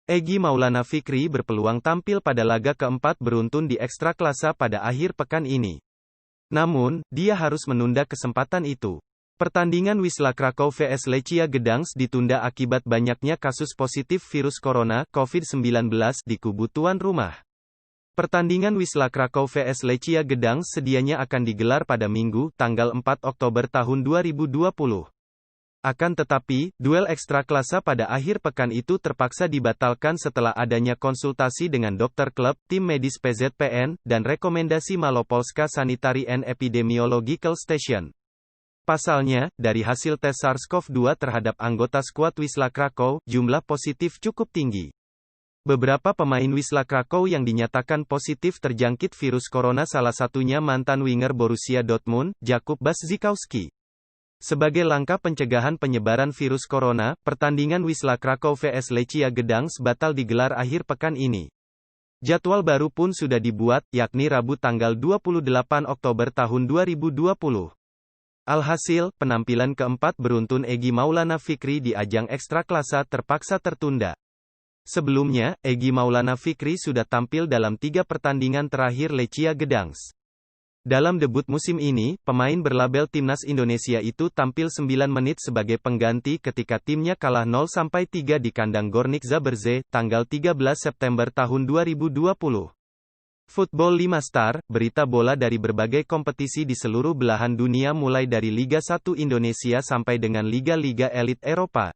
Egy Maulana Fikri berpeluang tampil pada laga keempat beruntun di Ekstraklasa pada akhir pekan ini. Namun, dia harus menunda kesempatan itu. Pertandingan Wisla Krakow vs Lechia Gdansk ditunda akibat banyaknya kasus positif virus corona, COVID-19, di kubu tuan rumah. Pertandingan Wisla Krakow vs Lechia Gdansk sedianya akan digelar pada Minggu, tanggal 4 Oktober tahun 2020. Akan tetapi, duel Ekstraklasa pada akhir pekan itu terpaksa dibatalkan setelah adanya konsultasi dengan dokter klub, tim medis PZPN, dan rekomendasi Malopolska Sanitary and Epidemiological Station. Pasalnya, dari hasil tes SARS-CoV-2 terhadap anggota skuad Wisla Krakow, jumlah positif cukup tinggi. Beberapa pemain Wisla Krakow yang dinyatakan positif terjangkit virus corona salah satunya mantan winger Borussia Dortmund, Jakub Baszczykowski. Sebagai langkah pencegahan penyebaran virus corona, pertandingan Wisla Krakow vs Lechia Gdansk batal digelar akhir pekan ini. Jadwal baru pun sudah dibuat, yakni Rabu tanggal 28 Oktober tahun 2020. Alhasil, penampilan keempat beruntun Egy Maulana Fikri di ajang Ekstraklasa terpaksa tertunda. Sebelumnya, Egy Maulana Fikri sudah tampil dalam 3 pertandingan terakhir Lechia Gdansk. Dalam debut musim ini, pemain berlabel Timnas Indonesia itu tampil 9 menit sebagai pengganti ketika timnya kalah 0-3 di kandang Gornik Zabrze, tanggal 13 September tahun 2020. Football 5 Star, berita bola dari berbagai kompetisi di seluruh belahan dunia mulai dari Liga 1 Indonesia sampai dengan liga-liga elit Eropa.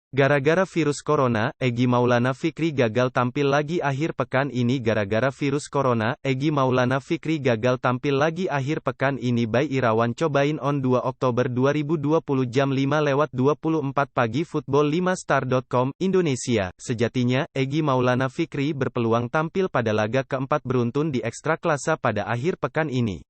Gara-gara virus corona, Egy Maulana Fikri gagal tampil lagi akhir pekan ini. Gara-gara virus corona, Egy Maulana Fikri gagal tampil lagi akhir pekan ini. By Irawan cobain on 2 Oktober 2020 jam 5:24 pagi. Football5star.com, Indonesia. Sejatinya, Egy Maulana Fikri berpeluang tampil pada laga keempat beruntun di Ekstraklasa pada akhir pekan ini.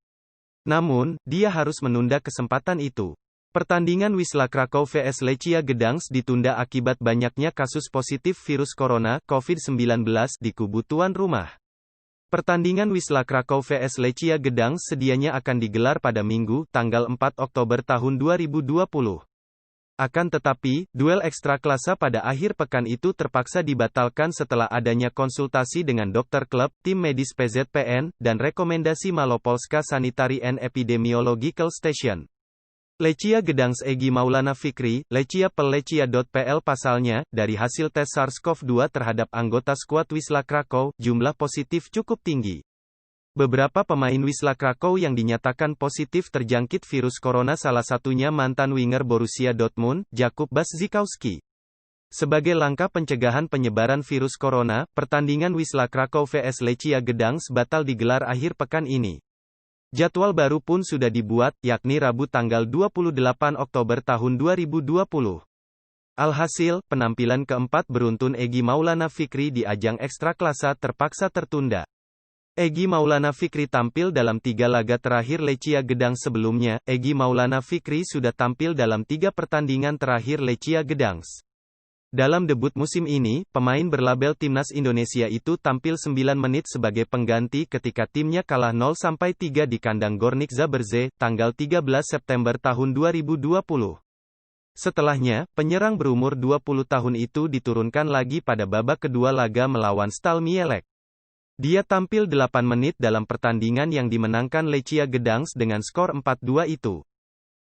Namun, dia harus menunda kesempatan itu. Pertandingan Wisla Krakow vs Lechia Gdansk ditunda akibat banyaknya kasus positif virus corona, COVID-19, di kubu tuan rumah. Pertandingan Wisla Krakow vs Lechia Gdansk sedianya akan digelar pada Minggu, tanggal 4 Oktober tahun 2020. Akan tetapi, duel Ekstraklasa pada akhir pekan itu terpaksa dibatalkan setelah adanya konsultasi dengan dokter klub, tim medis PZPN, dan rekomendasi Malopolska Sanitary and Epidemiological Station. Lechia Gdansk Egy Maulana Fikri, Lechia.pl. Pasalnya, dari hasil tes SARS-CoV-2 terhadap anggota skuad Wisla Krakow, jumlah positif cukup tinggi. Beberapa pemain Wisla Krakow yang dinyatakan positif terjangkit virus corona salah satunya mantan winger Borussia Dortmund, Jakub Baszczykowski. Sebagai langkah pencegahan penyebaran virus corona, pertandingan Wisla Krakow vs Lechia Gdansk batal digelar akhir pekan ini. Jadwal baru pun sudah dibuat, yakni Rabu tanggal 28 Oktober tahun 2020. Alhasil, penampilan keempat beruntun Egy Maulana Fikri di ajang Ekstraklasa terpaksa tertunda. Egy Maulana Fikri tampil dalam 3 laga terakhir Lechia Gdansk sebelumnya. Egy Maulana Fikri sudah tampil dalam 3 pertandingan terakhir Lechia Gdansk. Dalam debut musim ini, pemain berlabel Timnas Indonesia itu tampil 9 menit sebagai pengganti ketika timnya kalah 0-3 di kandang Gornik Zabrze, tanggal 13 September tahun 2020. Setelahnya, penyerang berumur 20 tahun itu diturunkan lagi pada babak kedua laga melawan Stal Mielec. Dia tampil 8 menit dalam pertandingan yang dimenangkan Lechia Gdansk dengan skor 4-2 itu.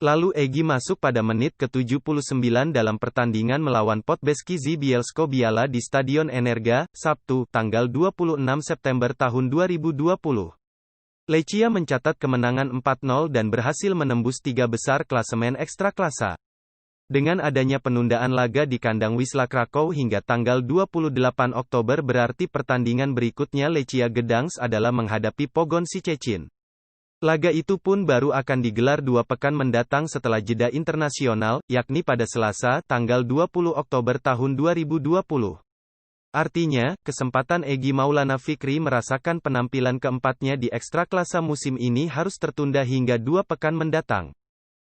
Lalu Egy masuk pada menit ke-79 dalam pertandingan melawan Podbeskidzie Bielsko-Biała di Stadion Energa, Sabtu, tanggal 26 September tahun 2020. Lechia mencatat kemenangan 4-0 dan berhasil menembus 3 besar klasemen Ekstraklasa. Dengan adanya penundaan laga di kandang Wisla Krakow hingga tanggal 28 Oktober berarti pertandingan berikutnya Lechia Gdansk adalah menghadapi Pogoń Szczecin. Laga itu pun baru akan digelar 2 pekan mendatang setelah jeda internasional, yakni pada Selasa, tanggal 20 Oktober tahun 2020. Artinya, kesempatan Egy Maulana Fikri merasakan penampilan keempatnya di Ekstraklasa musim ini harus tertunda hingga 2 pekan mendatang.